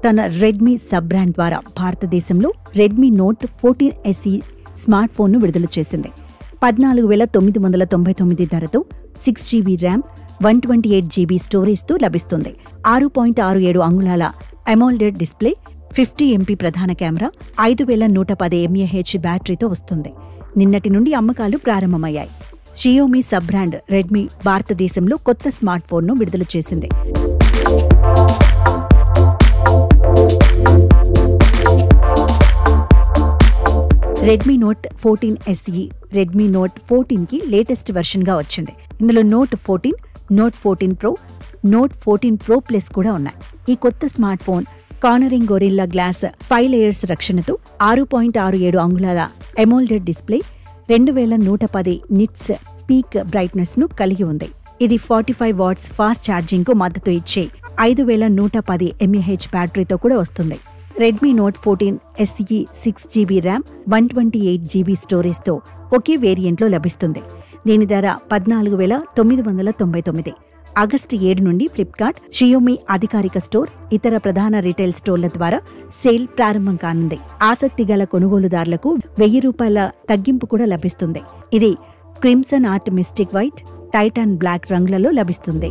తన Redmi sub brand ద్వారా భారతదేశంలో రెడ్మీ నోట్ 14 SE స్మార్ట్ ఫోన్ను విడుదల చేసింది. 14,999 ధరతో 6GB ర్యామ్, 128GB స్టోరేజ్తో లభిస్తుంది. 6.67 అంగుళాల అమోల్డెడ్ డిస్ప్లే, 50 MP ప్రధాన కెమెరా, 5110 mAh బ్యాటరీతో వస్తుంది. నిన్నటి నుండి అమ్మకాలు ప్రారంభమయ్యాయి. షియోమీ సబ్ బ్రాండ్ రెడ్మీ భారతదేశంలో కొత్త స్మార్ట్ ఫోన్ను విడుదల చేసింది. Redmi Note 14 SE Redmi Note 14కి లేటెస్ట్ వెర్షన్గా వచ్చింది. ఇందులో Note 14, Note 14 Pro, Note 14 Pro Plus కూడా ఉన్నాయి. ఈ కొత్త smart phone Corning Gorilla Glass 5 layers రక్షణతో 6.67 అంగుళాల AMOLED display, 2110 nits peak brightness ను కలిగి ఉంది. ఇది 45 వాట్స్ ఫాస్ట్ ఛార్జింగ్ కు మద్దతు ఇచ్చే 5110 mAh బ్యాటరీతో కూడా వస్తుంది. Redmi Note 14 SE 6GB RAM, 128GB స్టోరేజ్తో ఒకే వేరియంట్లో లభిస్తుంది. దీని ధర 14,999. ఆగస్టు 7 నుండి ఫ్లిప్కార్ట్, షియోమీ అధికారిక స్టోర్, ఇతర ప్రధాన రిటైల్ స్టోర్ల ద్వారా సేల్ ప్రారంభం కానుంది. ఆసక్తి గల కొనుగోలుదారులకు ₹1000 తగ్గింపు కూడా లభిస్తుంది. ఇది crimson art mystic white, titan black రంగులలో లభిస్తుంది.